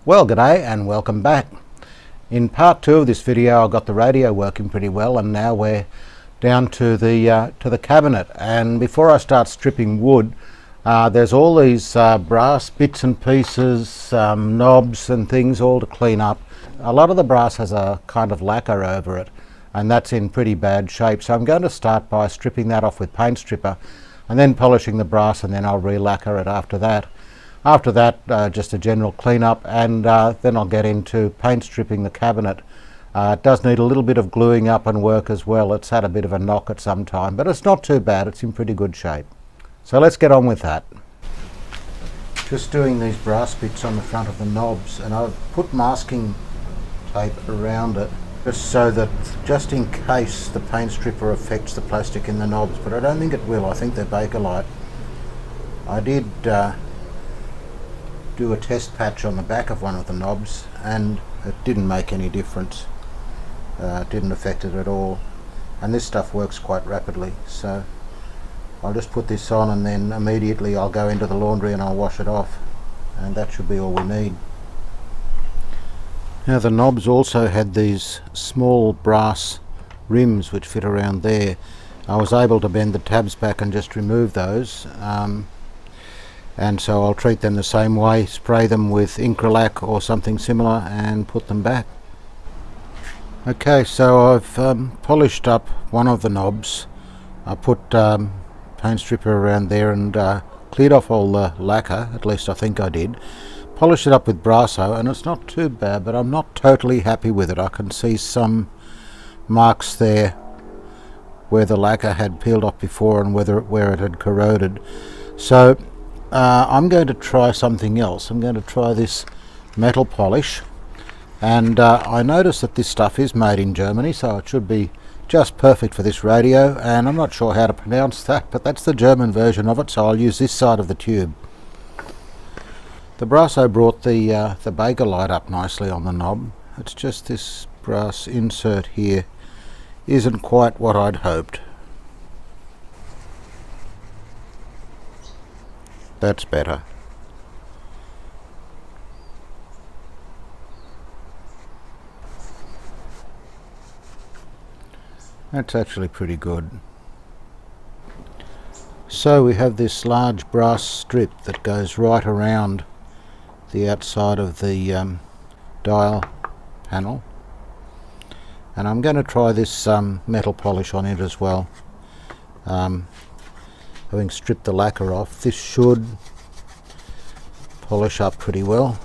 Well, g'day and welcome back. In part 2 of this video I got the radio working pretty well, and now we're down to the cabinet. And before I start stripping wood, there's all these brass bits and pieces, knobs and things all to clean up. A lot of the brass has a kind of lacquer over it, and that's in pretty bad shape, so I'm going to start by stripping that off with paint stripper and then polishing the brass, and then I'll re-lacquer it after that. After that, just a general clean up, and then I'll get into paint stripping the cabinet. It does need a little bit of gluing up and work as well. It's had a bit of a knock at some time, but it's not too bad. It's in pretty good shape. So let's get on with that. Just doing these brass bits on the front of the knobs, and I've put masking tape around it just in case the paint stripper affects the plastic in the knobs, but I don't think it will. I think they're Bakelite. I did do a test patch on the back of one of the knobs, and it didn't make any difference. It didn't affect it at all, and this stuff works quite rapidly, so I'll just put this on and then immediately I'll go into the laundry and I'll wash it off, and that should be all we need. Now the knobs also had these small brass rims which fit around there. I was able to bend the tabs back and just remove those, and so I'll treat them the same way, spray them with Incralac or something similar and put them back. Okay, so I've polished up one of the knobs. I put paint stripper around there and cleared off all the lacquer, at least I think I did. Polished it up with Brasso, and it's not too bad, but I'm not totally happy with it. I can see some marks there where the lacquer had peeled off before and where it had corroded. So I'm going to try something else. I'm going to try this metal polish, and I noticed that this stuff is made in Germany, so it should be just perfect for this radio, and I'm not sure how to pronounce that, but that's the German version of it, so I'll use this side of the tube. The Brasso brought the Bakelite up nicely on the knob. It's just this brass insert here isn't quite what I'd hoped. That's better. That's actually pretty good. So we have this large brass strip that goes right around the outside of the dial panel, and I'm going to try this metal polish on it as well. Having stripped the lacquer off, this should polish up pretty well.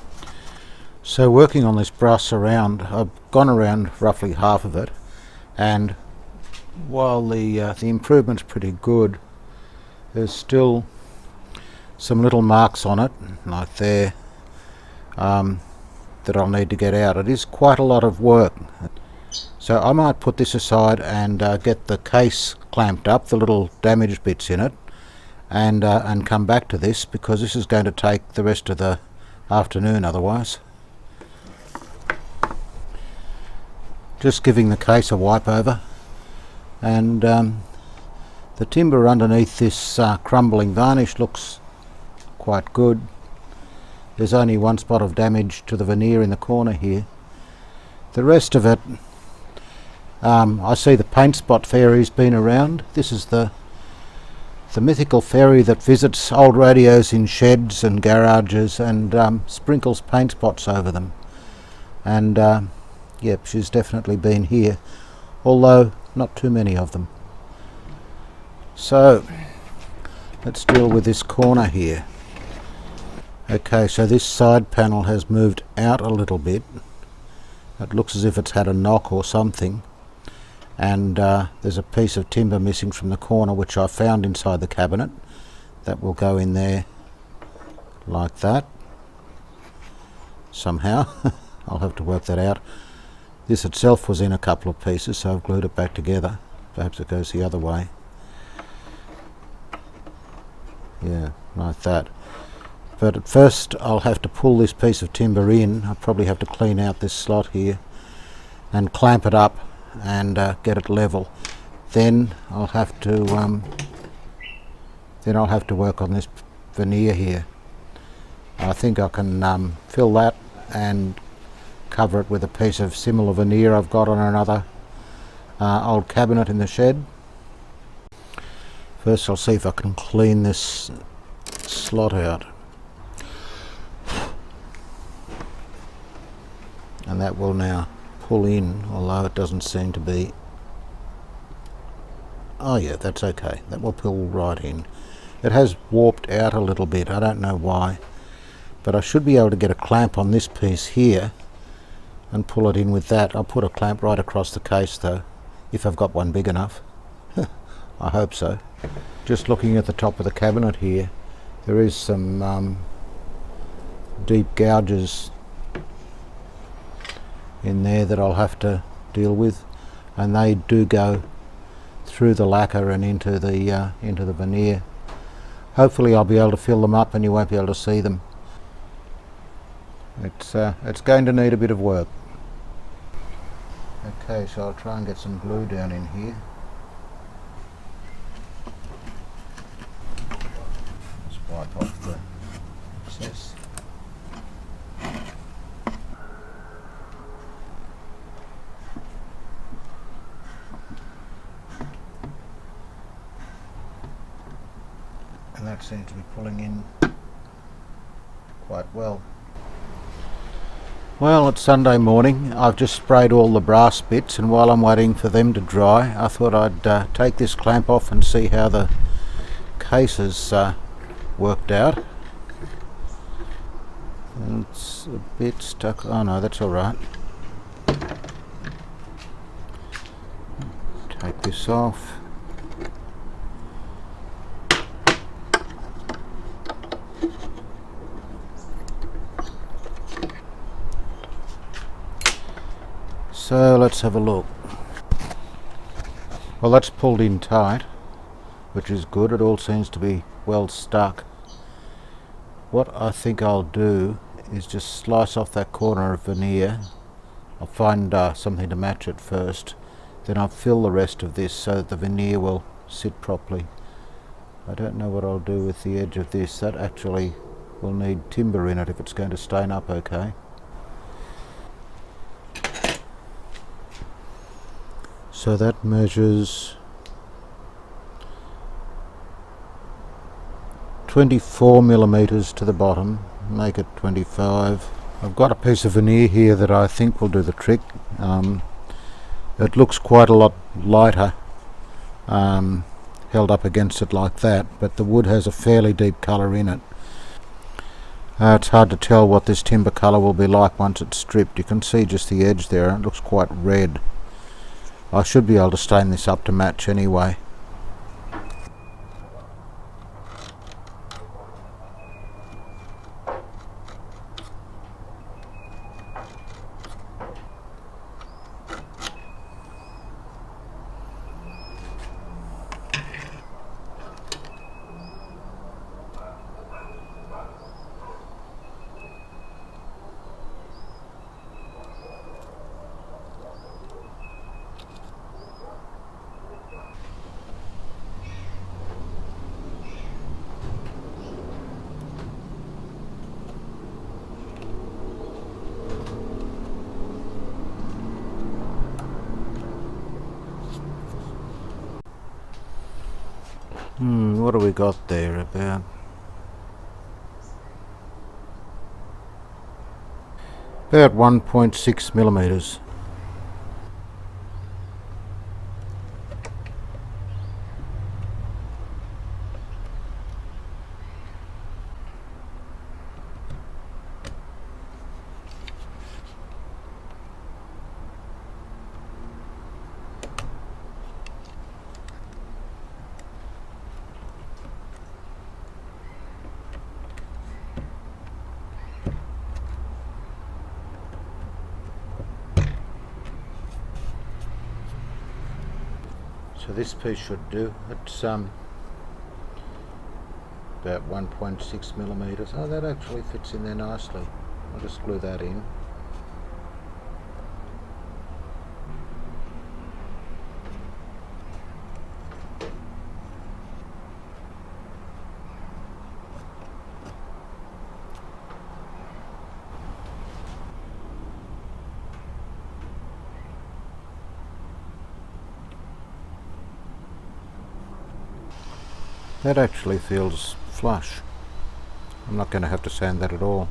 So working on this brass around, I've gone around roughly half of it, and while the improvement's pretty good, there's still some little marks on it, like there, that I'll need to get out. It is quite a lot of work, so I might put this aside and get the case clamped up, the little damaged bits in it, and come back to this, because this is going to take the rest of the afternoon otherwise. Just giving the case a wipe over, and the timber underneath this crumbling varnish looks quite good. There's only one spot of damage to the veneer in the corner here. The rest of it, I see the paint spot fairy's been around. This is the mythical fairy that visits old radios in sheds and garages and sprinkles paint spots over them. And yep, she's definitely been here, although not too many of them. So let's deal with this corner here. Okay, so this side panel has moved out a little bit. It looks as if it's had a knock or something, and there's a piece of timber missing from the corner which I found inside the cabinet. That will go in there like that somehow. I'll have to work that out. This itself was in a couple of pieces, so I've glued it back together. Perhaps it goes the other way. Yeah, like that. But at first I'll have to pull this piece of timber in. I'll probably have to clean out this slot here and clamp it up and get it level. Then I'll have to work on this veneer here. I think I can fill that and cover it with a piece of similar veneer I've got on another old cabinet in the shed. First I'll see if I can clean this slot out, and that will now pull in, although it doesn't seem to be. Oh yeah, that's okay, that will pull right in. It has warped out a little bit, I don't know why, but I should be able to get a clamp on this piece here and pull it in with that. I'll put a clamp right across the case though, if I've got one big enough. I hope so. Just looking at the top of the cabinet here, there is some deep gouges in there that I'll have to deal with, and they do go through the lacquer and into the veneer. Hopefully I'll be able to fill them up and you won't be able to see them. It's going to need a bit of work. Okay, so I'll try and get some glue down in here. Just wipe off the excess. And that seems to be pulling in quite well. Well, it's Sunday morning. I've just sprayed all the brass bits, and while I'm waiting for them to dry, I thought I'd take this clamp off and see how the case has worked out. It's a bit stuck. Oh no, that's alright. Take this off. So let's have a look. Well, that's pulled in tight, which is good. It all seems to be well stuck. What I think I'll do is just slice off that corner of veneer. I'll find something to match it first, then I'll fill the rest of this so that the veneer will sit properly. I don't know what I'll do with the edge of this. That actually will need timber in it if it's going to stain up okay. So that measures 24 millimeters to the bottom, make it 25. I've got a piece of veneer here that I think will do the trick. It looks quite a lot lighter held up against it like that, but the wood has a fairly deep colour in it. It's hard to tell what this timber colour will be like once it's stripped. You can see just the edge there, it looks quite red. I should be able to stain this up to match anyway. What have we got there? About about 1.6 millimeters. So this piece should do. It's about 1.6 millimeters. Oh, that actually fits in there nicely. I'll just glue that in. That actually feels flush. I'm not going to have to sand that at all.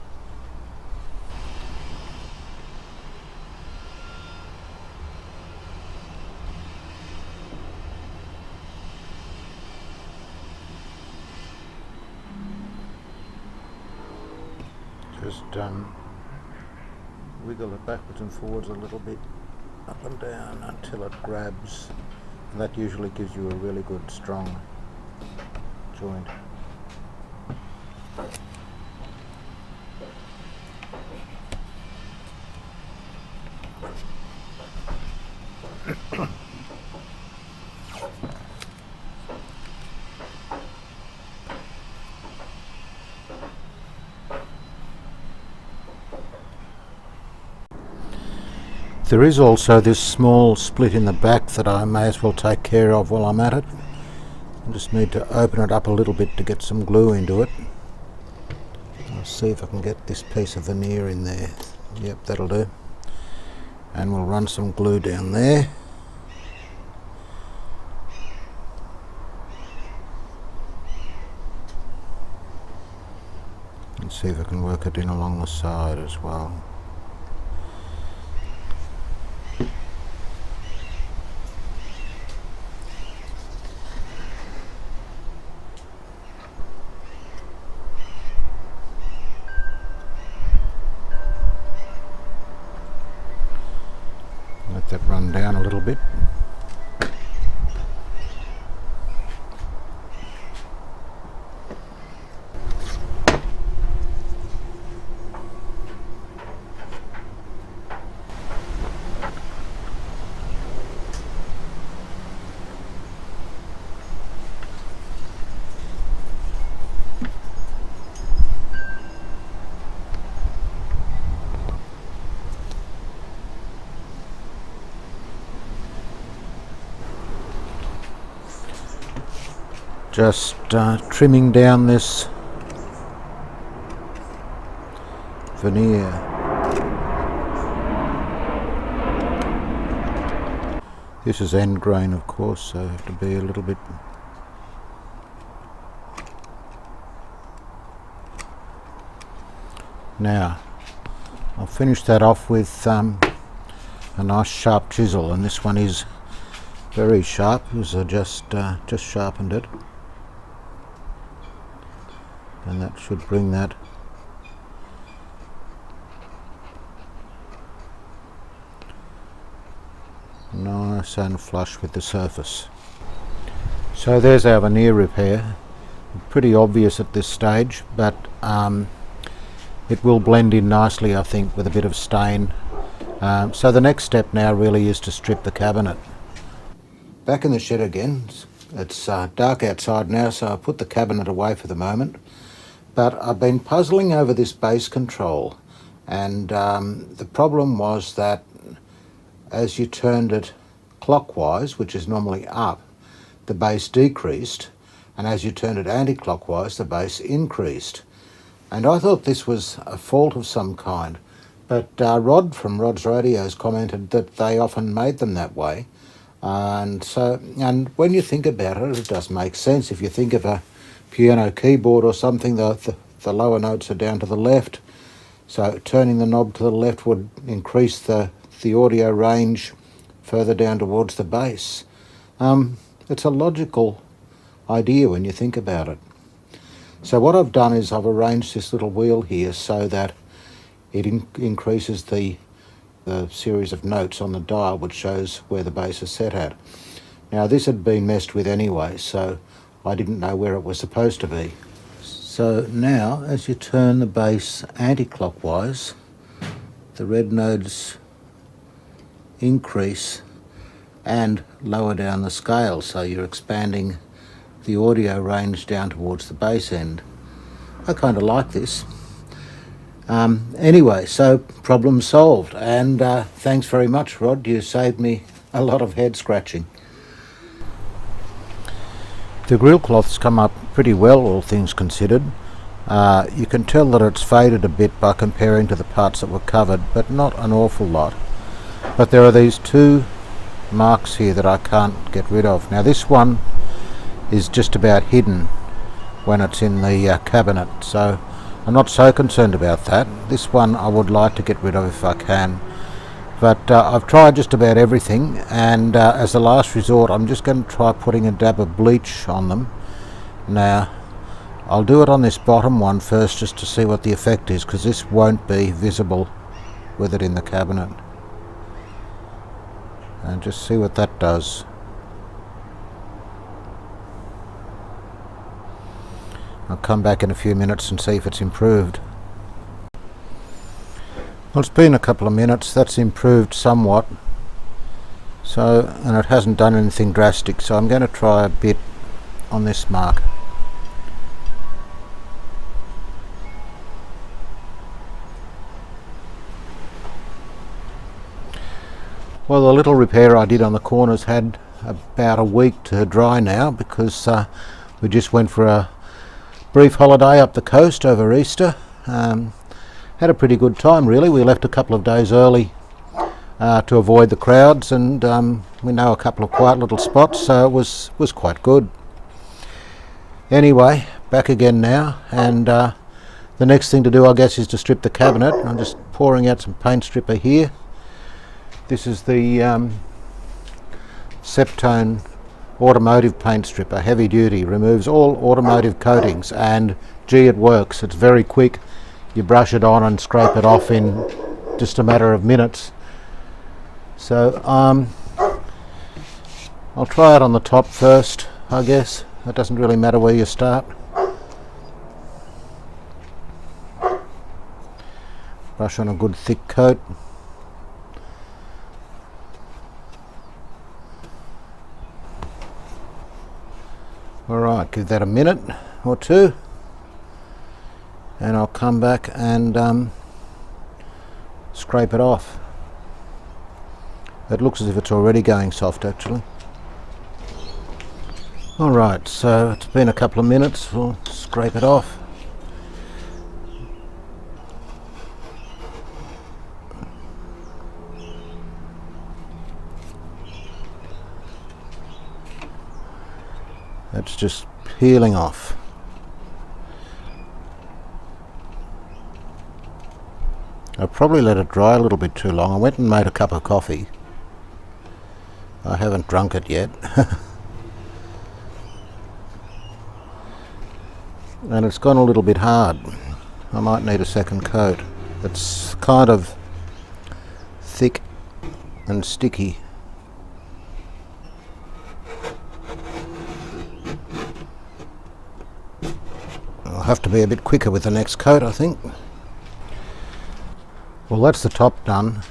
Just wiggle it backwards and forwards a little bit, up and down until it grabs, and that usually gives you a really good strong joint. There is also this small split in the back that I may as well take care of while I'm at it. I just need to open it up a little bit to get some glue into it. I'll see if I can get this piece of veneer in there. Yep, that'll do. And we'll run some glue down there. And see if I can work it in along the side as well. Let that run down a little bit. Just trimming down this veneer. This is end grain, of course, so I have to be a little bit. Now, I'll finish that off with a nice sharp chisel, and this one is very sharp because I just sharpened it. And that should bring that nice and flush with the surface. So there's our veneer repair. Pretty obvious at this stage, but it will blend in nicely, I think, with a bit of stain. So the next step now really is to strip the cabinet. Back in the shed again. It's dark outside now, so I'll put the cabinet away for the moment. But I've been puzzling over this base control, and the problem was that as you turned it clockwise, which is normally up, the base decreased, and as you turned it anti-clockwise, the base increased. And I thought this was a fault of some kind, but Rod from Rod's Radios commented that they often made them that way. And when you think about it, it does make sense. If you think of a piano keyboard or something, the lower notes are down to the left, so turning the knob to the left would increase the audio range further down towards the bass. It's a logical idea when you think about it. So what I've done is I've arranged this little wheel here so that it increases the series of notes on the dial, which shows where the bass is set at. Now this had been messed with anyway, so I didn't know where it was supposed to be. So now, as you turn the bass anti-clockwise, the red notes increase and lower down the scale, so you're expanding the audio range down towards the bass end. I kind of like this. Anyway, so problem solved, and thanks very much, Rod. You saved me a lot of head scratching. The grill cloth's come up pretty well, all things considered. You can tell that it's faded a bit by comparing to the parts that were covered, but not an awful lot. But there are these two marks here that I can't get rid of. Now this one is just about hidden when it's in the cabinet, so I'm not so concerned about that. This one I would like to get rid of if I can, but I've tried just about everything, and as a last resort I'm just going to try putting a dab of bleach on them. Now I'll do it on this bottom one first just to see what the effect is, because this won't be visible with it in the cabinet, and just see what that does. I'll come back in a few minutes and see if it's improved. Well, it's been a couple of minutes. That's improved somewhat. So, and it hasn't done anything drastic, so I'm going to try a bit on this mark. Well, the little repair I did on the corners had about a week to dry now, because we just went for a brief holiday up the coast over Easter. Had a pretty good time really. We left a couple of days early to avoid the crowds, and we know a couple of quiet little spots, so it was quite good. Anyway, back again now, and the next thing to do I guess is to strip the cabinet. I'm just pouring out some paint stripper here. This is the Septone automotive paint stripper, heavy duty, removes all automotive coatings, and gee, it works. It's very quick. You brush it on and scrape it off in just a matter of minutes. So I'll try it on the top first, I guess. It doesn't really matter where you start. Brush on a good thick coat. Alright, give that a minute or two, and I'll come back and scrape it off. It looks as if it's already going soft actually. Alright, so it's been a couple of minutes. We'll scrape it off. It's just peeling off. I probably let it dry a little bit too long. I went and made a cup of coffee. I haven't drunk it yet. And it's gone a little bit hard. I might need a second coat. It's kind of thick and sticky. I'll have to be a bit quicker with the next coat, I think. Well, that's the top done.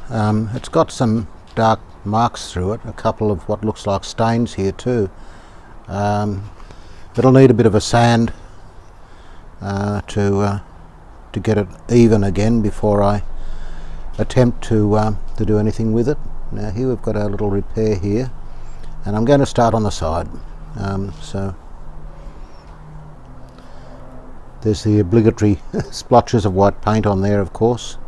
It's got some dark marks through it, a couple of what looks like stains here too. It'll need a bit of a sand to get it even again before I attempt to do anything with it. Now here we've got our little repair here, and I'm going to start on the side. So there's the obligatory splotches of white paint on there, of course.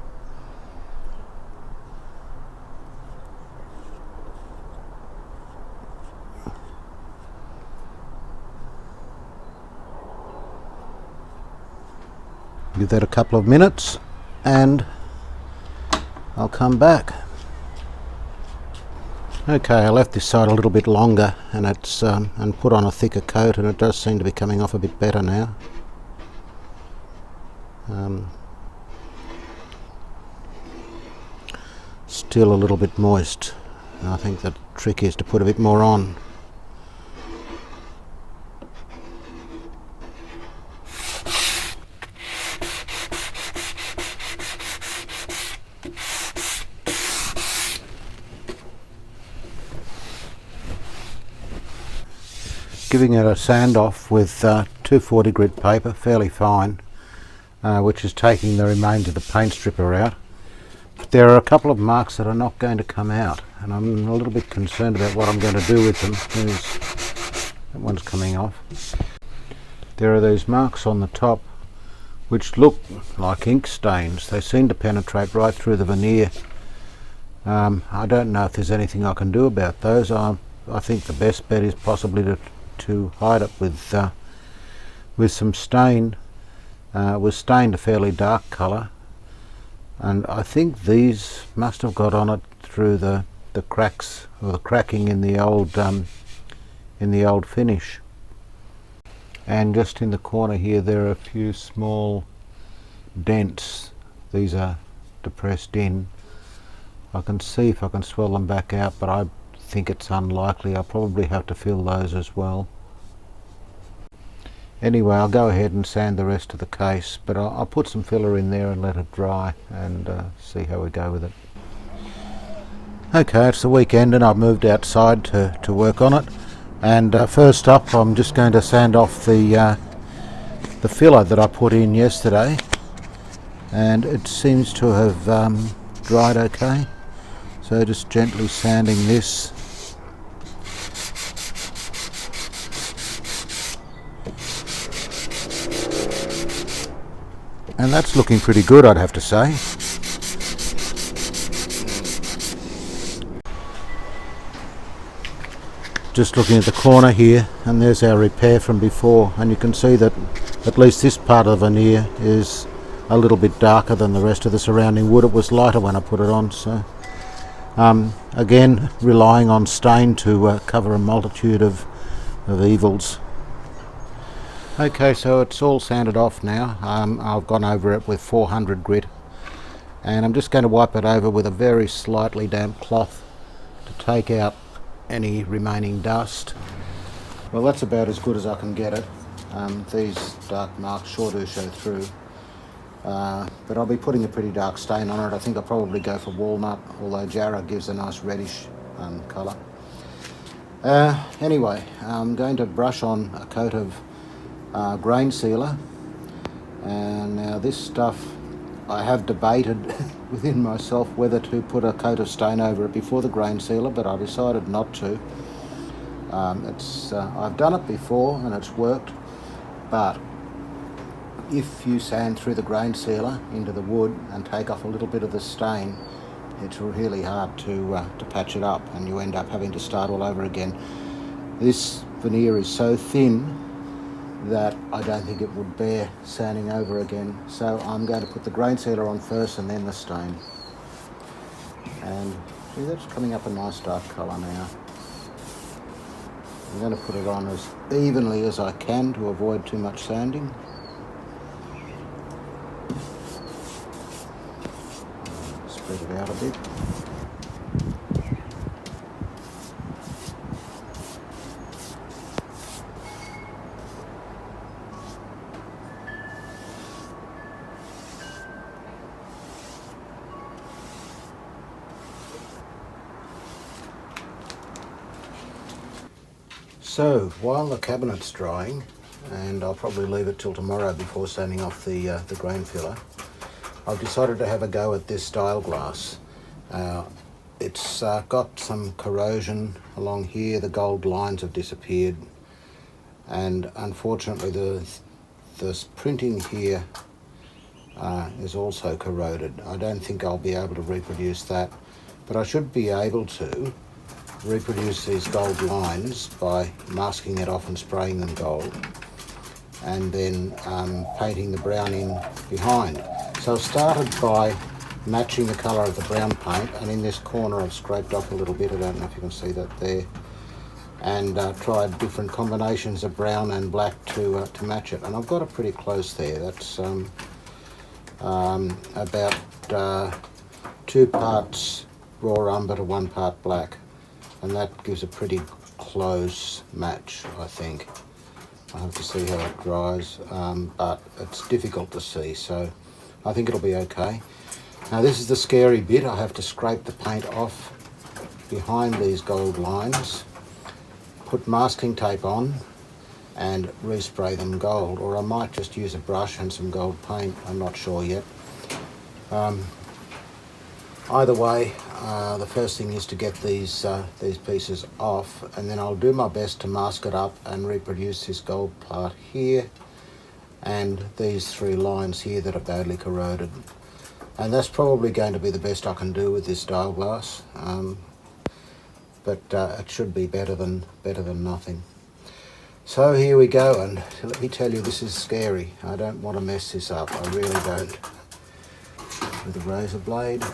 Give that a couple of minutes and I'll come back. Okay, I left this side a little bit longer, and it's and put on a thicker coat, and it does seem to be coming off a bit better now. Still a little bit moist. I think the trick is to put a bit more on. Giving it a sand off with 240 grit paper, fairly fine, which is taking the remainder of the paint stripper out. But there are a couple of marks that are not going to come out, and I'm a little bit concerned about what I'm going to do with them. That one's coming off. There are these marks on the top which look like ink stains. They seem to penetrate right through the veneer. I don't know if there's anything I can do about those. I think the best bet is possibly to to hide it with some stain. It was stained a fairly dark colour, and I think these must have got on it through the cracks or the cracking in the old finish. And just in the corner here there are a few small dents. These are depressed in. I can see if I can swell them back out, but I think it's unlikely. I'll probably have to fill those as well. Anyway, I'll go ahead and sand the rest of the case, but I'll put some filler in there and let it dry and see how we go with it. Okay, it's the weekend and I've moved outside to work on it. And first up, I'm just going to sand off the filler that I put in yesterday, and it seems to have dried okay. So just gently sanding this. And that's looking pretty good, I'd have to say. Just looking at the corner here, and there's our repair from before, and you can see that at least this part of the veneer is a little bit darker than the rest of the surrounding wood. It was lighter when I put it on, so again relying on stain to cover a multitude of evils. Okay, so it's all sanded off now. I've gone over it with 400 grit, and I'm just going to wipe it over with a very slightly damp cloth to take out any remaining dust. Well, that's about as good as I can get it. These dark marks sure do show through, but I'll be putting a pretty dark stain on it. I think I'll probably go for walnut, although jarrah gives a nice reddish colour. Anyway, I'm going to brush on a coat of grain sealer, and now this stuff I have debated within myself whether to put a coat of stain over it before the grain sealer, but I decided not to. I've done it before and it's worked, but if you sand through the grain sealer into the wood and take off a little bit of the stain, it's really hard to patch it up, and you end up having to start all over again. This veneer is so thin that I don't think it would bear sanding over again. So I'm going to put the grain sealer on first and then the stain. And see, that's coming up a nice dark colour now. I'm going to put it on as evenly as I can to avoid too much sanding. Spread it out a bit. So while the cabinet's drying, and I'll probably leave it till tomorrow before sanding off the grain filler, I've decided to have a go at this style glass. It's got some corrosion along here. The gold lines have disappeared, and unfortunately the printing here is also corroded. I don't think I'll be able to reproduce that, but I should be able to reproduce these gold lines by masking it off and spraying them gold, and then painting the brown in behind. So I've started by matching the colour of the brown paint, and in this corner I've scraped off a little bit, I don't know if you can see that there, and tried different combinations of brown and black to match it, and I've got it pretty close there. That's about 2 parts raw umber to 1 part black, and that gives a pretty close match, I think. I have to see how it dries, but it's difficult to see, so I think it'll be okay. Now this is the scary bit. I have to scrape the paint off behind these gold lines, put masking tape on and respray them gold, or I might just use a brush and some gold paint, I'm not sure yet. Either way, the first thing is to get these pieces off, and then I'll do my best to mask it up and reproduce this gold part here and these 3 lines here that are badly corroded. And that's probably going to be the best I can do with this style glass, but it should be better than nothing. So here we go, and let me tell you, this is scary. I don't want to mess this up, I really don't. With a razor blade,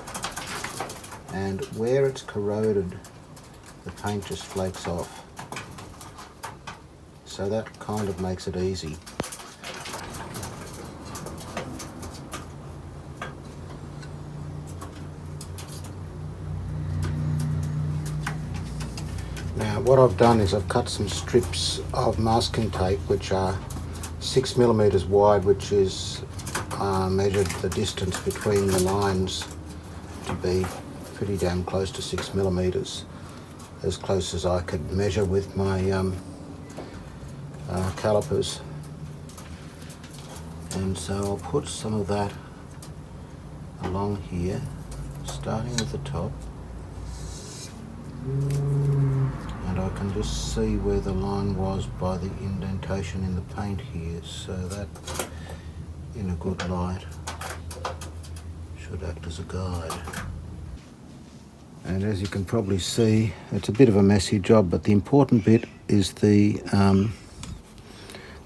and where it's corroded, the paint just flakes off. So that kind of makes it easy. Now what I've done is I've cut some strips of masking tape which are 6mm wide, which is measured the distance between the lines to be pretty damn close to 6mm, as close as I could measure with my calipers. And so I'll put some of that along here, starting with the top, and I can just see where the line was by the indentation in the paint here, so that in a good light should act as a guide. And as you can probably see, it's a bit of a messy job, but the important bit is the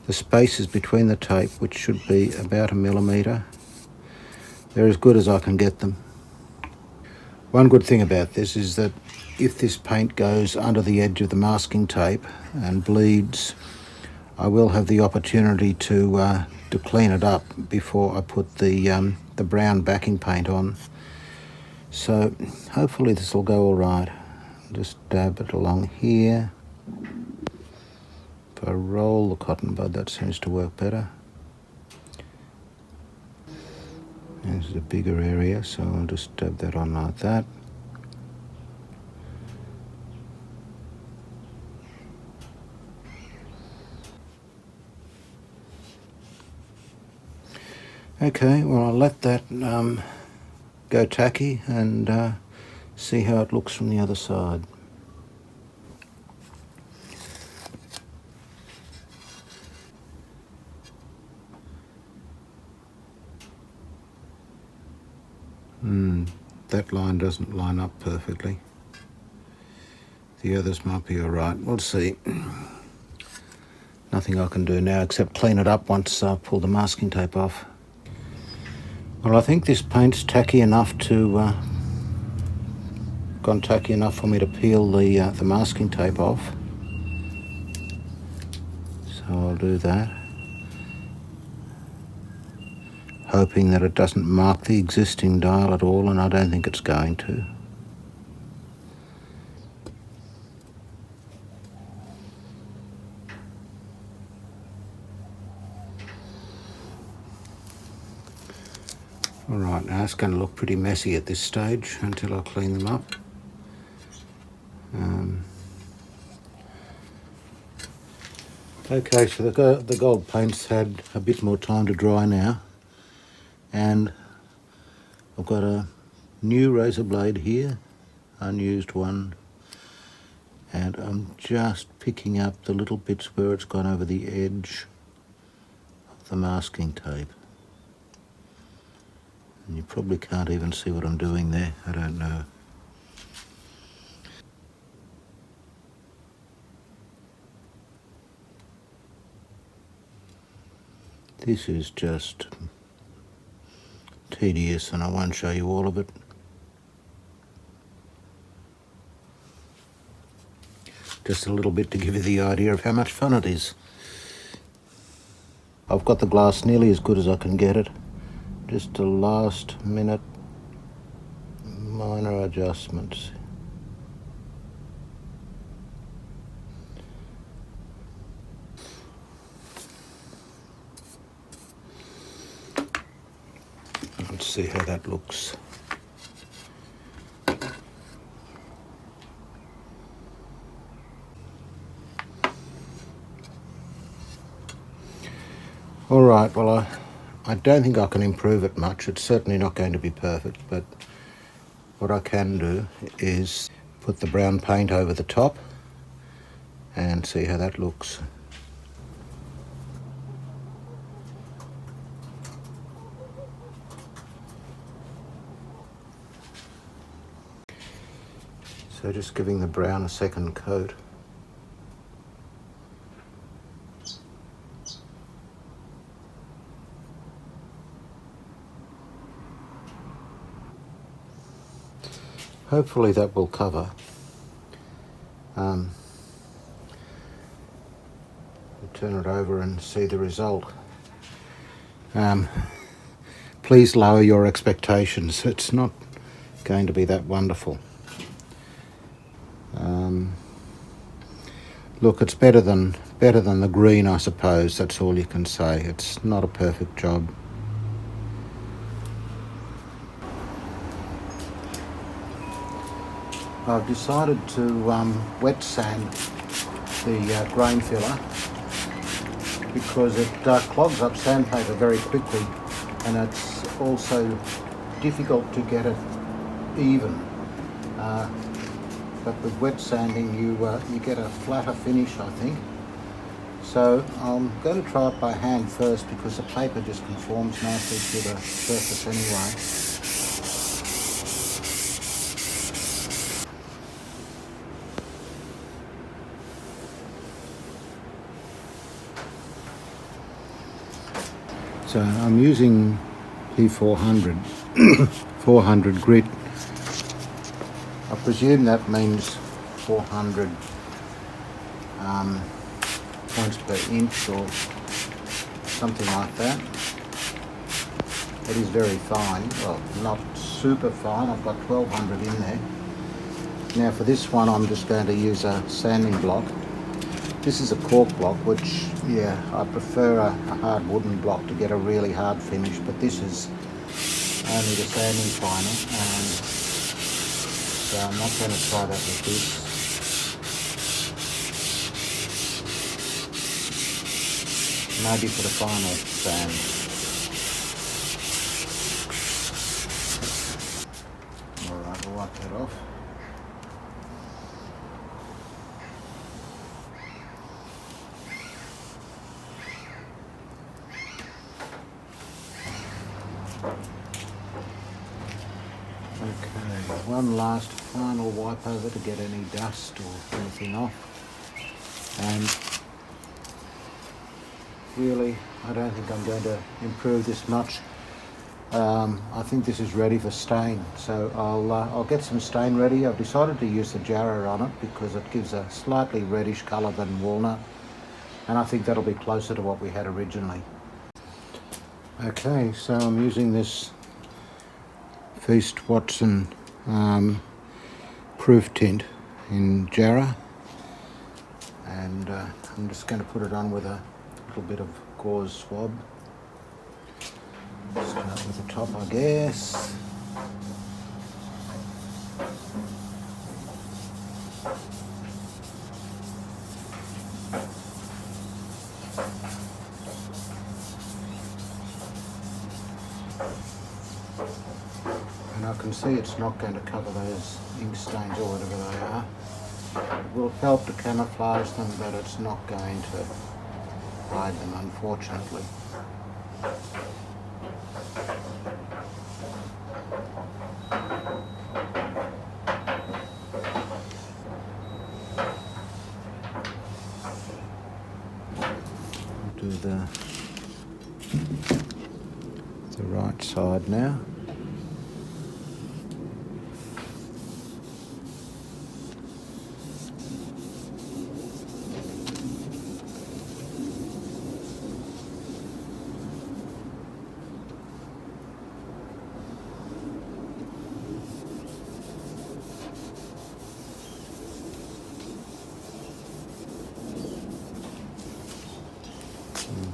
spaces between the tape, which should be about 1mm. They're as good as I can get them. One good thing about this is that if this paint goes under the edge of the masking tape and bleeds, I will have the opportunity to clean it up before I put the brown backing paint on. So hopefully this will go all right. Just dab it along here. If I roll the cotton bud, that seems to work better. This is a bigger area, so I'll just dab that on like that. Okay, well I'll let that go tacky and see how it looks from the other side. That line doesn't line up perfectly. The others might be all right. We'll see. Nothing I can do now except clean it up once I pull the masking tape off. Well, I think this paint's tacky enough to gone tacky enough for me to peel the masking tape off. So I'll do that, hoping that it doesn't mark the existing dial at all, and I don't think it's going to. Alright, now it's going to look pretty messy at this stage until I clean them up. Okay, so the gold paint's had a bit more time to dry now, and I've got a new razor blade here, unused one, and I'm just picking up the little bits where it's gone over the edge of the masking tape. And you probably can't even see what I'm doing there, I don't know. This is just tedious and I won't show you all of it. Just a little bit to give you the idea of how much fun it is. I've got the glass nearly as good as I can get it. Just a last minute minor adjustments. Let's see how that looks. All right, well, I don't think I can improve it much. It's certainly not going to be perfect, but what I can do is put the brown paint over the top and see how that looks. So just giving the brown a second coat. Hopefully that will cover. We'll turn it over and see the result. Please lower your expectations. It's not going to be that wonderful. Look, it's better than the green, I suppose. That's all you can say. It's not a perfect job. I've decided to wet sand the grain filler because it clogs up sandpaper very quickly, and it's also difficult to get it even. But with wet sanding you get a flatter finish, I think. So I'm going to try it by hand first because the paper just conforms nicely to the surface anyway. So I'm using P400 400 grit. I presume that means 400 points per inch or something like that. It is very fine, well, not super fine. I've got 1200 in there. Now for this one I'm just going to use a sanding block. This is a cork block, which, yeah, I prefer a hard wooden block to get a really hard finish, but this is only the sanding final, and so I'm not going to try that with this. Maybe for the final sand. Alright, we'll wipe that off. Okay, one last final wipe over to get any dust or anything off. And really, I don't think I'm going to improve this much. I think this is ready for stain, so I'll get some stain ready. I've decided to use the Jarrah on it because it gives a slightly reddish colour than walnut, and I think that'll be closer to what we had originally. Okay, so I'm using this Feast Watson proof tint in Jarrah, and I'm just going to put it on with a little bit of gauze swab. Start with the top, I guess. And I can see it's not going to cover those ink stains or whatever they are. It will help to camouflage them, but it's not going to hide them, unfortunately. Do the right side now.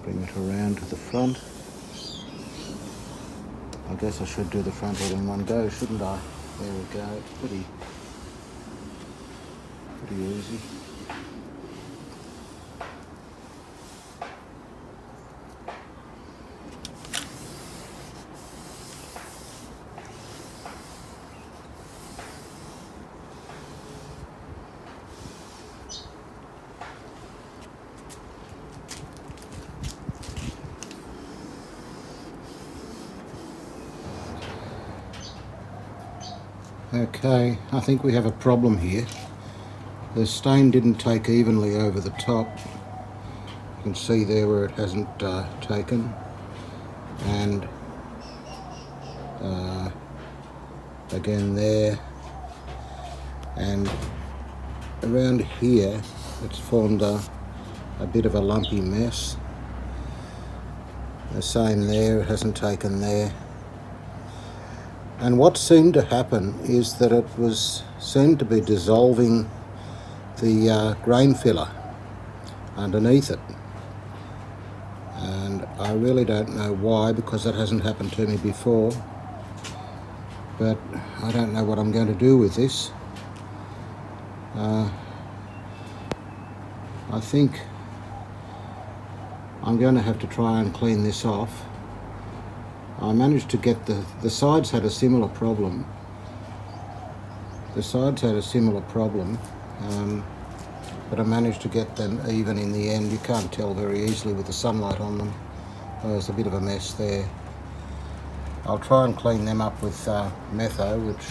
Bring it around to the front. I guess I should do the front all in one go, shouldn't I? There we go. It's pretty easy. Okay, I think we have a problem here. The stain didn't take evenly over the top. You can see there where it hasn't taken, and again there, and around here it's formed a bit of a lumpy mess. The same there, it hasn't taken there. And what seemed to happen is that it seemed to be dissolving the grain filler underneath it. And I really don't know why, because that hasn't happened to me before. But I don't know what I'm going to do with this. I think I'm going to have to try and clean this off. I managed to get the sides had a similar problem. The sides had a similar problem, but I managed to get them even in the end. You can't tell very easily with the sunlight on them. There's a bit of a mess there. I'll try and clean them up with metho, which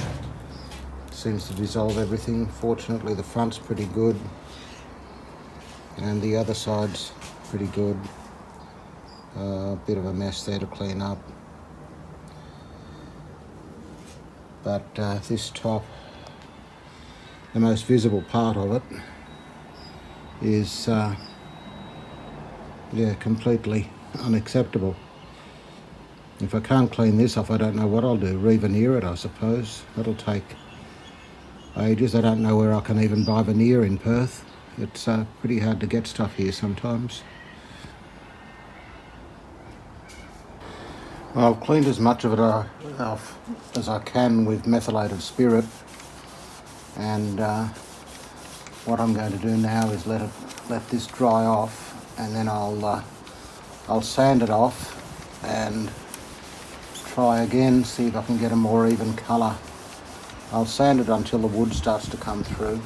seems to dissolve everything. Fortunately, the front's pretty good, and the other side's pretty good. A bit of a mess there to clean up. But this top, the most visible part of it, is completely unacceptable. If I can't clean this off, I don't know what I'll do. Reveneer it, I suppose. That'll take ages. I don't know where I can even buy veneer in Perth. It's pretty hard to get stuff here sometimes. Well, I've cleaned as much of it off as I can with methylated spirit, and what I'm going to do now is let this dry off, and then I'll sand it off and try again, see if I can get a more even colour. I'll sand it until the wood starts to come through,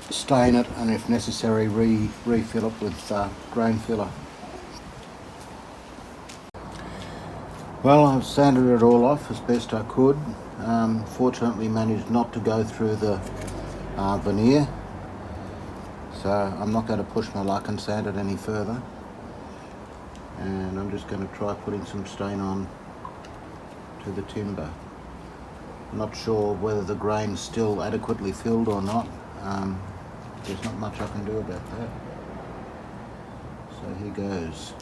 stain it, and if necessary refill it with grain filler. Well, I've sanded it all off as best I could. Fortunately managed not to go through the veneer, so I'm not going to push my luck and sand it any further. And I'm just going to try putting some stain on to the timber. I'm not sure whether the grain's still adequately filled or not. There's not much I can do about that. So here goes.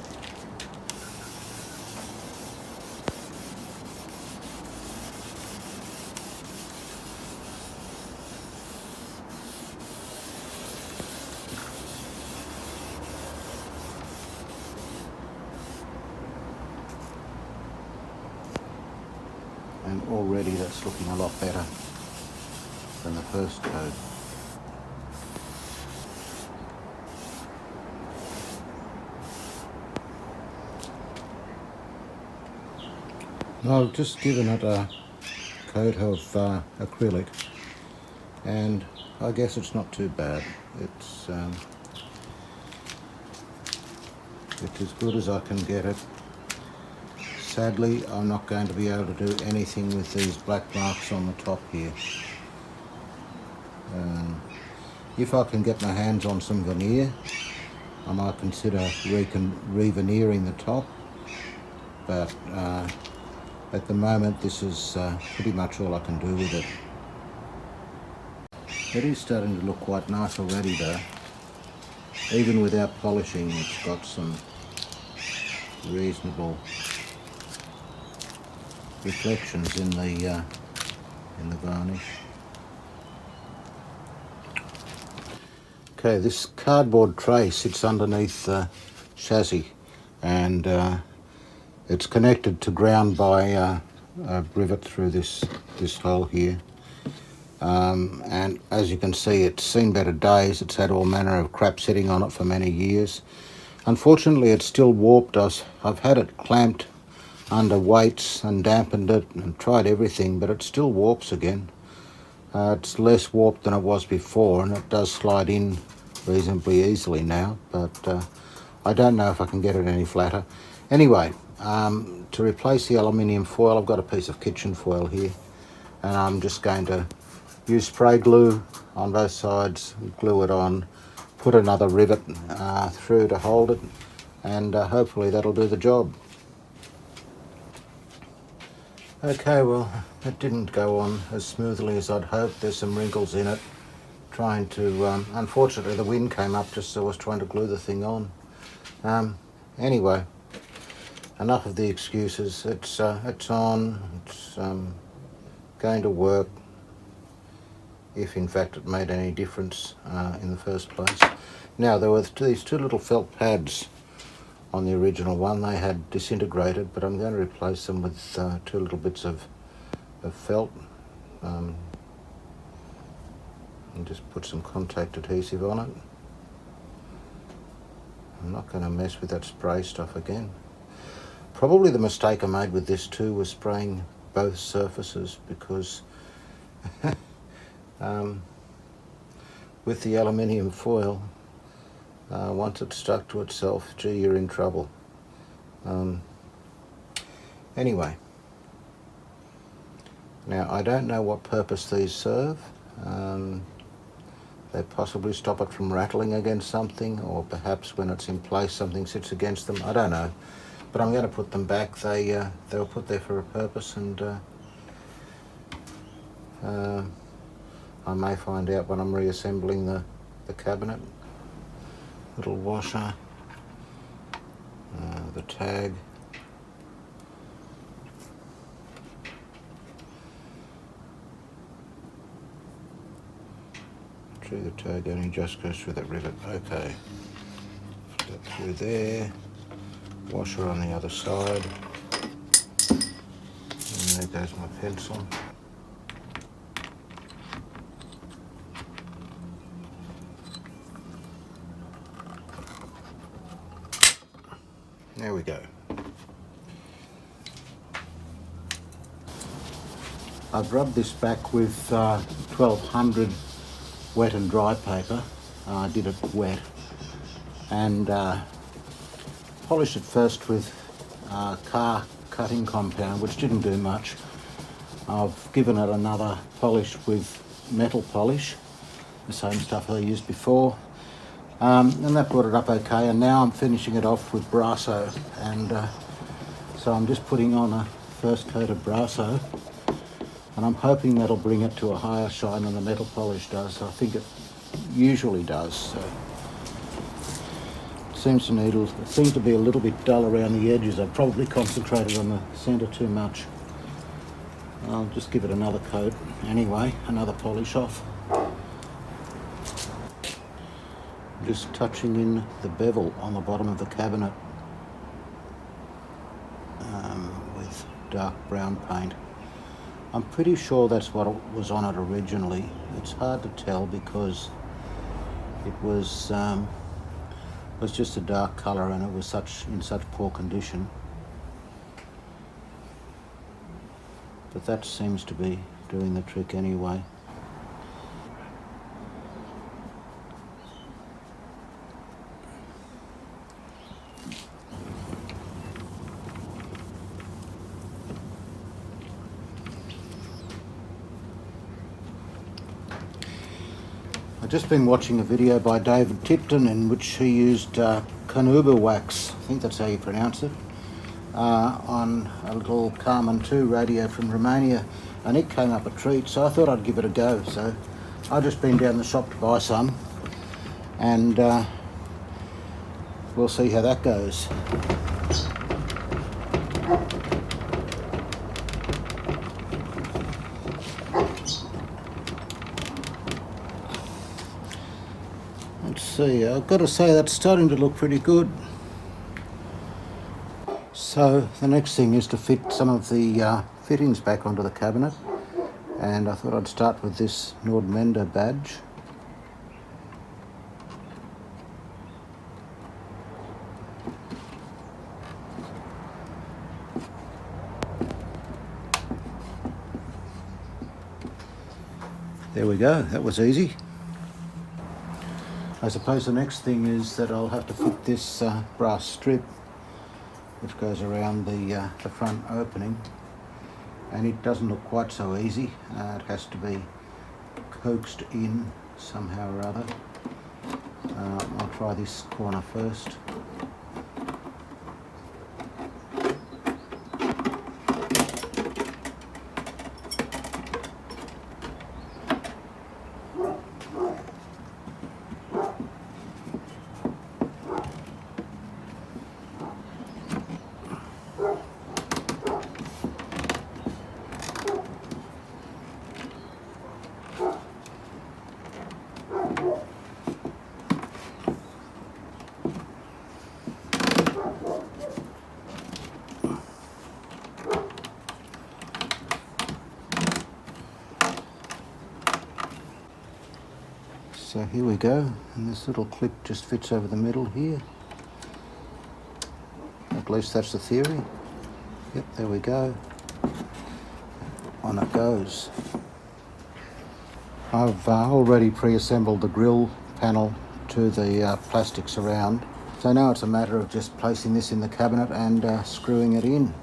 And already that's looking a lot better than the first coat. I've just given it a coat of acrylic, and I guess it's not too bad. It's as good as I can get it. Sadly, I'm not going to be able to do anything with these black marks on the top here. If I can get my hands on some veneer, I might consider re-veneering the top, but at the moment this is pretty much all I can do with it. It is starting to look quite nice already though. Even without polishing, it's got some reasonable reflections in the varnish. Okay, this cardboard tray sits underneath the chassis, and it's connected to ground by a rivet through this hole here. And as you can see, it's seen better days. It's had all manner of crap sitting on it for many years. Unfortunately, it's still warped. I've had it clamped under weights and dampened it and tried everything, but it still warps again. It's less warped than it was before, and it does slide in reasonably easily now, but I don't know if I can get it any flatter. Anyway, to replace the aluminium foil, I've got a piece of kitchen foil here, and I'm just going to use spray glue on both sides, glue it on, put another rivet through to hold it, and hopefully that'll do the job. Okay, well, it didn't go on as smoothly as I'd hoped. There's some wrinkles in it. Trying to, unfortunately the wind came up just as I was trying to glue the thing on. Anyway, enough of the excuses. It's on, it's going to work, if in fact it made any difference in the first place. Now, there were these two little felt pads on the original one. They had disintegrated, but I'm going to replace them with two little bits of felt. And just put some contact adhesive on it. I'm not going to mess with that spray stuff again. Probably the mistake I made with this too was spraying both surfaces, because with the aluminium foil, once it's stuck to itself, gee, you're in trouble. Anyway, now I don't know what purpose these serve. They possibly stop it from rattling against something, or perhaps when it's in place something sits against them. I don't know, but I'm going to put them back. They were put there for a purpose, and I may find out when I'm reassembling the cabinet. Little washer, the tag. The tag only just goes through that rivet. Okay, put that through there, washer on the other side, and there goes my pencil. There we go. I've rubbed this back with 1200 wet and dry paper. I did it wet, and polished it first with car cutting compound, which didn't do much. I've given it another polish with metal polish, the same stuff I used before, and that brought it up okay. And now I'm finishing it off with Brasso, and so I'm just putting on a first coat of Brasso, and I'm hoping that'll bring it to a higher shine than the metal polish does. I think it usually does. So it seems to be a little bit dull around the edges. I've probably concentrated on the centre too much. I'll just give it another coat anyway, another polish off. Just touching in the bevel on the bottom of the cabinet with dark brown paint. I'm pretty sure that's what was on it originally. It's hard to tell because it was just a dark colour, and it was in such poor condition. But that seems to be doing the trick anyway. I've just been watching a video by David Tipton in which he used carnauba wax, I think that's how you pronounce it, on a little Carmen 2 radio from Romania, and it came up a treat, so I thought I'd give it a go. So I've just been down the shop to buy some, and we'll see how that goes. Let's see, I've got to say that's starting to look pretty good. So the next thing is to fit some of the fittings back onto the cabinet, and I thought I'd start with this NORDMENDE badge. There we go, that was easy. I suppose the next thing is that I'll have to fit this brass strip which goes around the front opening, and it doesn't look quite so easy. It has to be coaxed in somehow or other. I'll try this corner first. here we go, and this little clip just fits over the middle here. At least that's the theory. Yep, there we go. On it goes. I've already pre-assembled the grill panel to the plastics around, so now it's a matter of just placing this in the cabinet and screwing it in.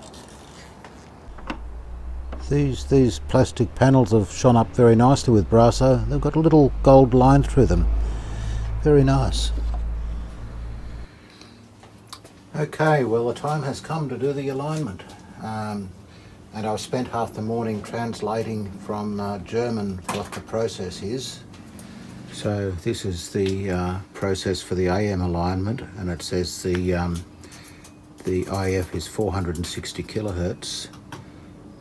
These plastic panels have shone up very nicely with Brasso. They've got a little gold line through them. Very nice. Okay, well the time has come to do the alignment. And I've spent half the morning translating from German what the process is. So this is the process for the AM alignment, and it says the IF is 460 kilohertz,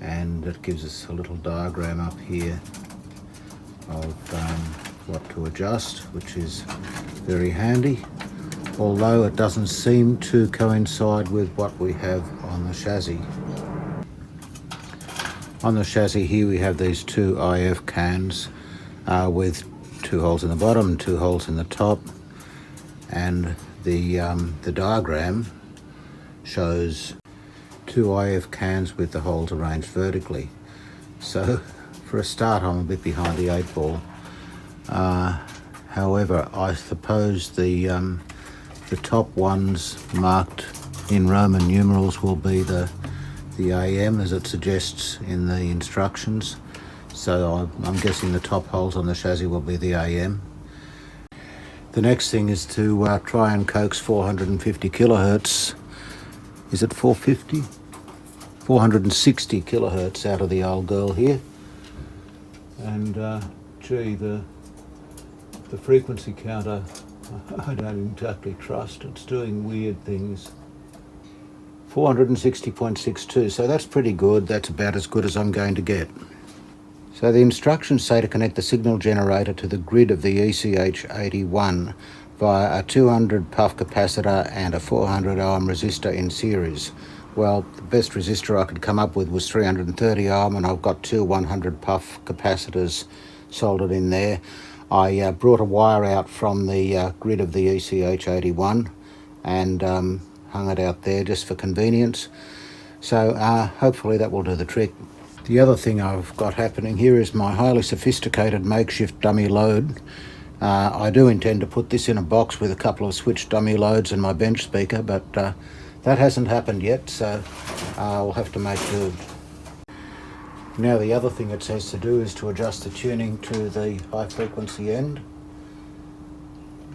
and it gives us a little diagram up here of what to adjust, which is very handy, although it doesn't seem to coincide with what we have on the chassis. On the chassis here we have these two IF cans with 2 holes in the bottom and 2 holes in the top, and the diagram shows 2 IF cans with the holes arranged vertically. So for a start I'm a bit behind the 8 ball. However, I suppose the top ones marked in Roman numerals will be the AM as it suggests in the instructions. So I'm guessing the top holes on the chassis will be the AM. The next thing is to try and coax 450 kilohertz. Is it 450? 460 kilohertz out of the old girl here. And gee, the frequency counter I don't exactly trust. It's doing weird things. 460.62, so that's pretty good. That's about as good as I'm going to get. So the instructions say to connect the signal generator to the grid of the ECH81 via a 200 puff capacitor and a 400 ohm resistor in series. Well, the best resistor I could come up with was 330 ohm, and I've got 2 100 puff capacitors soldered in there. I brought a wire out from the grid of the ECH81 and hung it out there just for convenience. So hopefully that will do the trick. The other thing I've got happening here is my highly sophisticated makeshift dummy load. I do intend to put this in a box with a couple of switch dummy loads and my bench speaker, but that hasn't happened yet, so I'll have to make do. Now the other thing it says to do is to adjust the tuning to the high frequency end.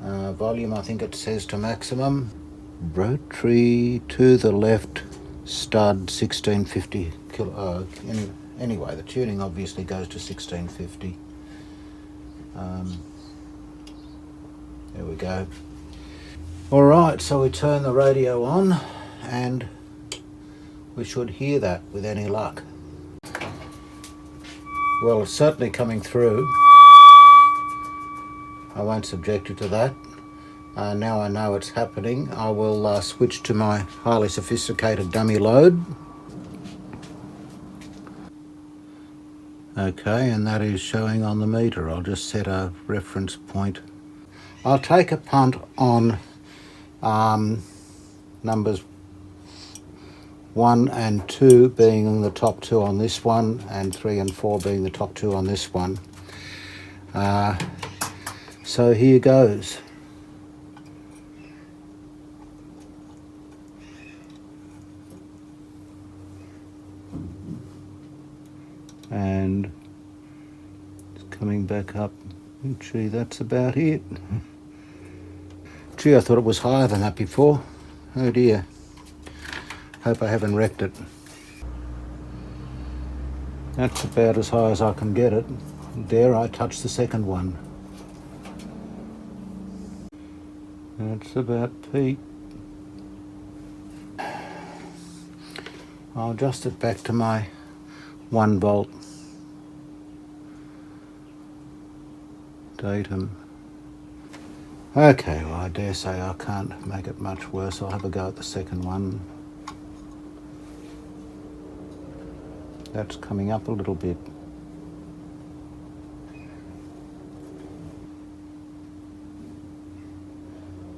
Volume I think it says to maximum. Rotary to the left, stud 1650 kilo. Anyway, the tuning obviously goes to 1650. There we go. Alright, so we turn the radio on and we should hear that with any luck. Well, it's certainly coming through. I won't subject you to that. Now I know it's happening, I will switch to my highly sophisticated dummy load. Okay, and that is showing on the meter. I'll just set a reference point. I'll take a punt on numbers 1 and 2 being the top 2 on this one, and 3 and 4 being the top 2 on this one. So here goes. And it's coming back up. Gee, that's about it. Gee, I thought it was higher than that before. Oh dear. Hope I haven't wrecked it. That's about as high as I can get it. Dare I touch the second one? That's about peak. I'll adjust it back to my 1 volt. Datum. Okay, well I dare say I can't make it much worse. I'll have a go at the second one. That's coming up a little bit.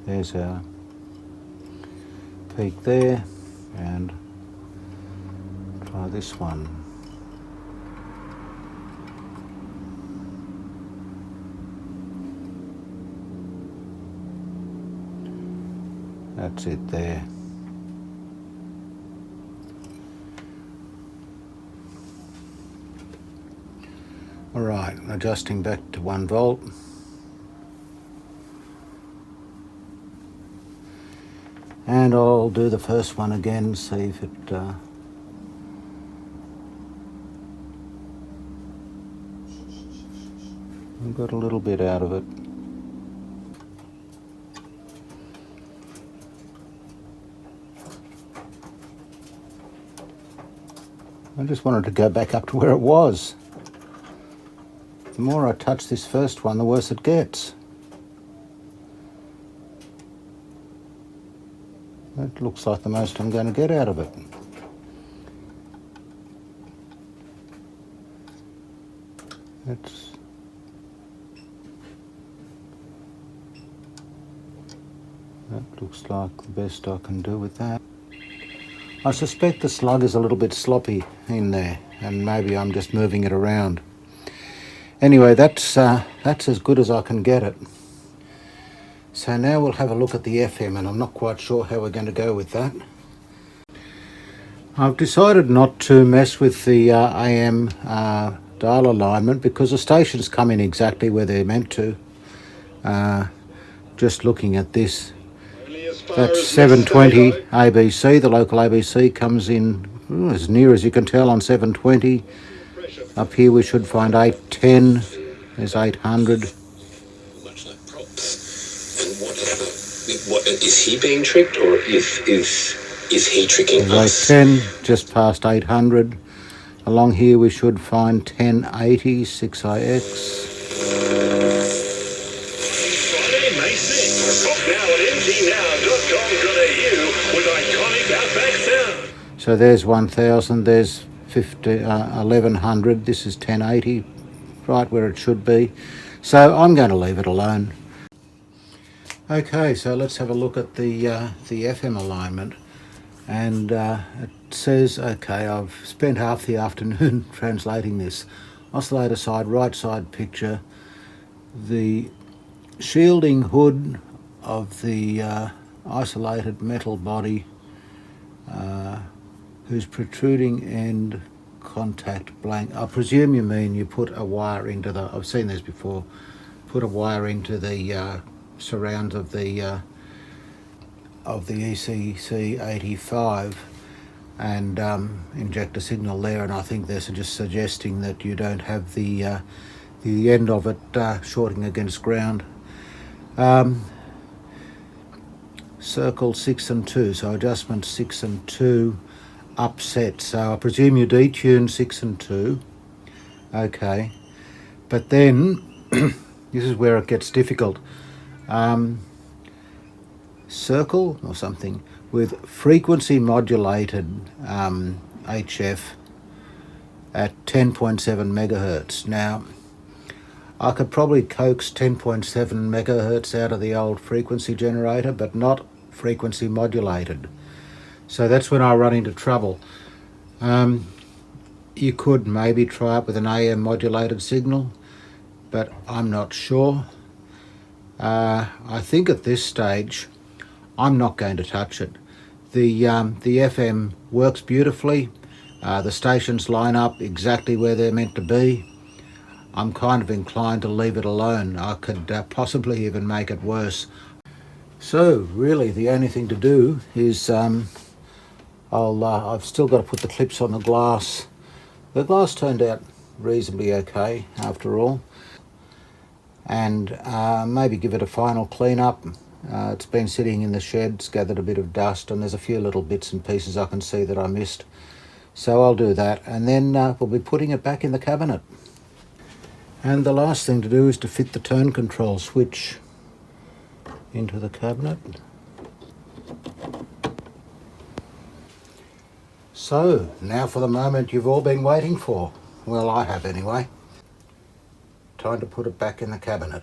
There's our peak there, and try this one. That's it there. Alright, adjusting back to 1 volt. And I'll do the first one again, see if it I got a little bit out of it. I just wanted to go back up to where it was. The more I touch this first one, the worse it gets. That looks like the most I'm going to get out of it. That looks like the best I can do with that. I suspect the slug is a little bit sloppy in there, and maybe I'm just moving it around. Anyway, that's as good as I can get it. So now we'll have a look at the FM, and I'm not quite sure how we're going to go with that. I've decided not to mess with the AM dial alignment because the stations come in exactly where they're meant to. Just looking at this, that's 720 ABC, the local ABC comes in as near as you can tell on 720. Up here we should find 810, there's 800. Much like props. And what is he being tricked, or is he tricking us? 810, just past 800. Along here we should find 1080, 6IX. Friday, May 6th. Shop now at mtnow.com.au with iconic Outback sound. So there's 1000, there's 1100, this is 1080, right where it should be. So I'm going to leave it alone. Okay, so let's have a look at the FM alignment. And it says, okay, I've spent half the afternoon translating this. Oscillator side, right side picture. The shielding hood of the isolated metal body whose protruding end contact blank. I presume you mean you put a wire into the, I've seen this before, put a wire into the surrounds of the ECC 85 and inject a signal there, and I think they're just suggesting that you don't have the end of it shorting against ground. Circle 6 and 2, so adjustment 6 and 2 upset. So I presume you detune 6 and 2. Okay, but then this is where it gets difficult. Circle or something with frequency modulated HF at 10.7 megahertz. Now, I could probably coax 10.7 megahertz out of the old frequency generator, but not frequency modulated. So that's when I run into trouble. You could maybe try it with an AM modulated signal, but I'm not sure. I think at this stage I'm not going to touch it. The FM works beautifully. The stations line up exactly where they're meant to be. I'm kind of inclined to leave it alone. I could possibly even make it worse. So really the only thing to do is I've still got to put the clips on the glass. The glass turned out reasonably okay after all, and maybe give it a final clean up. It's been sitting in the shed, it's gathered a bit of dust, and there's a few little bits and pieces I can see that I missed. So I'll do that, and then we'll be putting it back in the cabinet. And the last thing to do is to fit the tone control switch into the cabinet. So, now for the moment you've all been waiting for. Well, I have anyway. Time to put it back in the cabinet.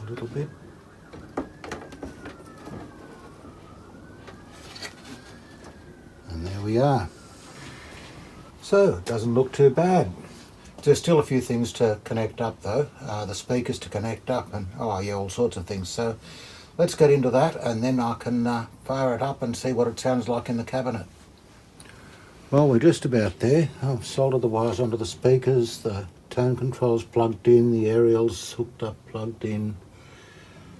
little bit. And there we are. So it doesn't look too bad. There's still a few things to connect up though. The speakers to connect up and all sorts of things. So let's get into that and then I can fire it up and see what it sounds like in the cabinet. Well, we're just about there. I've soldered the wires onto the speakers, the tone control's plugged in, the aerial's hooked up, plugged in.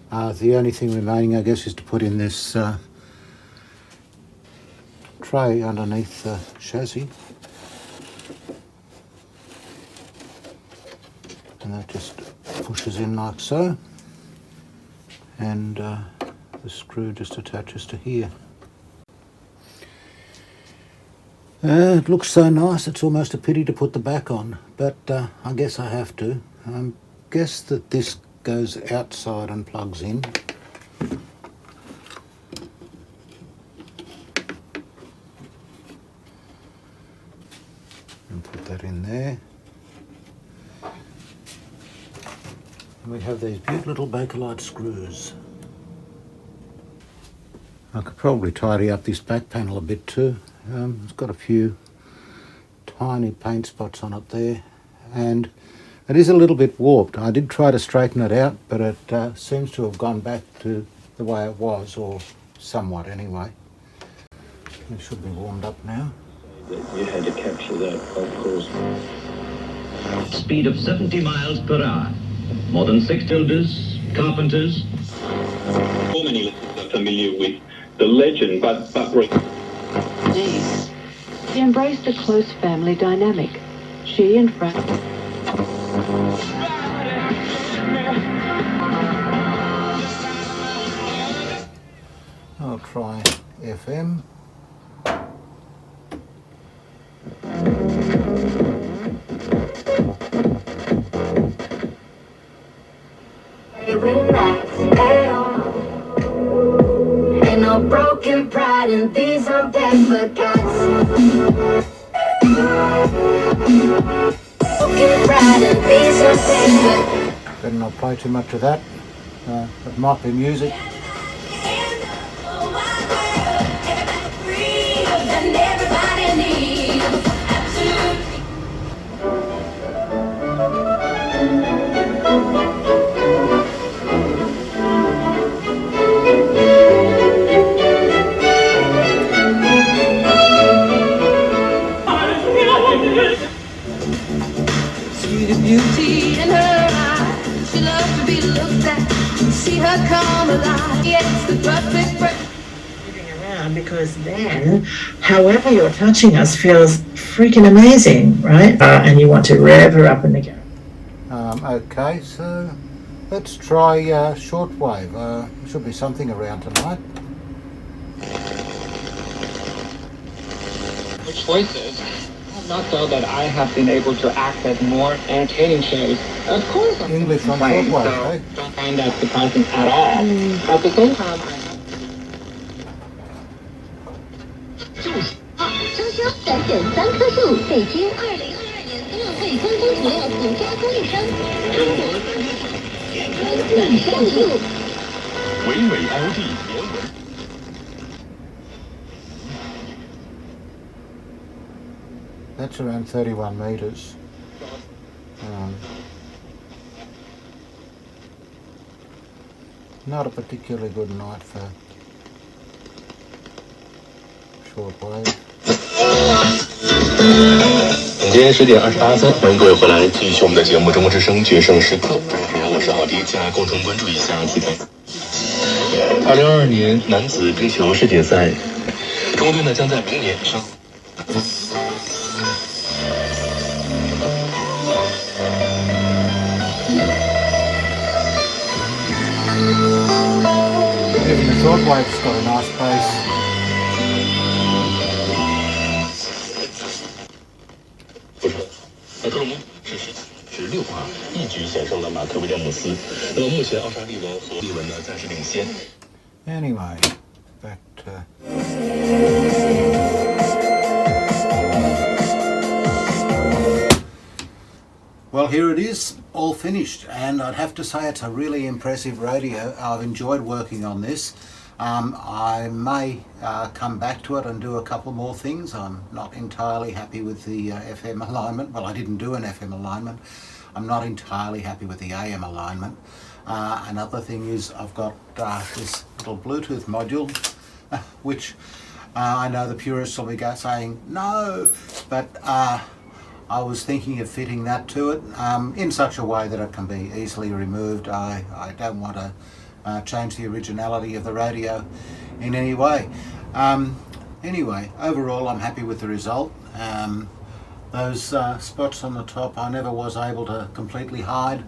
The only thing remaining, I guess, is to put in this tray underneath the chassis. And that just pushes in like so. And the screw just attaches to here. It looks so nice, it's almost a pity to put the back on, but I guess I have to. I guess that this goes outside and plugs in. And put that in there. And we have these beautiful little Bakelite screws. I could probably tidy up this back panel a bit too. It's got a few tiny paint spots on it there, and it is a little bit warped. I did try to straighten it out, but it seems to have gone back to the way it was, or somewhat anyway. It should be warmed up now. You had to capture that, of course. Speed of 70 miles per hour. More than 6 builders, carpenters. So many are familiar with the legend, but Denise. She embraced a close family dynamic. She and Frank. I'll try FM. Ain't no broken pride in these unpaid cats. Broken pride in these unpaid. Better not play too much of that. It might be music. Beauty in her eyes, she loves to be looked at. See her come alive. It's the perfect Moving around, because then, however you're touching us feels freaking amazing, right? And you want to rev her up in the garage. Okay, so let's try shortwave. There should be something around tonight. Choices. Not so that I have been able to act as more entertaining shows. Of course, I'm English on playing, shortwave, so eh? don't find that surprising at all. At the same time, I have 香香展现3棵树，北京2022年冬奥会官方涂料独家供应商，中国3棵树。伟伟 LD 联文。That's around 31 metres. Not a particularly good night for shortwave. 今天10点28分，欢迎各位回来继续我们的节目《中国之声决胜时刻》。我是郝迪，接下来共同关注一下体操。2022年男子冰球世锦赛，中国队呢将在明年上。Even the shortwave's got a nice bass. 特洛蒙是6号，一举险胜了马克威廉姆斯。那么目前奥沙利文和利文呢暂时领先。 Anyway, back to... Well, here it is, all finished, and I'd have to say it's a really impressive radio. I've enjoyed working on this. I may come back to it and do a couple more things. I'm not entirely happy with the FM alignment. Well, I didn't do an FM alignment. I'm not entirely happy with the AM alignment. Another thing is I've got this little Bluetooth module, which I know the purists will be saying no, but I was thinking of fitting that to it in such a way that it can be easily removed. I don't want to change the originality of the radio in any way. Anyway, overall I'm happy with the result. Those spots on the top I never was able to completely hide,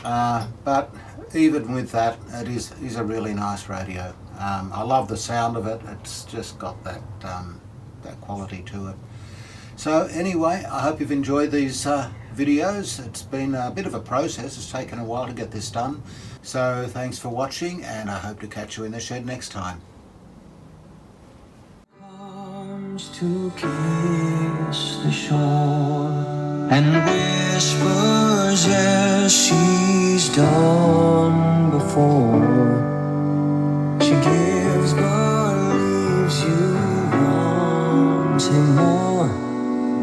but even with that, it is a really nice radio. I love the sound of it. It's just got that quality to it. So anyway, I hope you've enjoyed these videos. It's been a bit of a process. It's taken a while to get this done. So thanks for watching, and I hope to catch you in the shed next time. Comes to kiss the shore and whispers as she's done before. She gives but leaves you wanting more.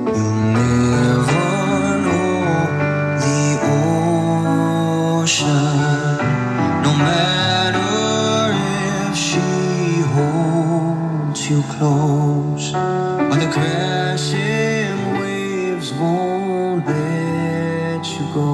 You'll never know the ocean, no matter if she holds you close, or the crashing waves won't let you go.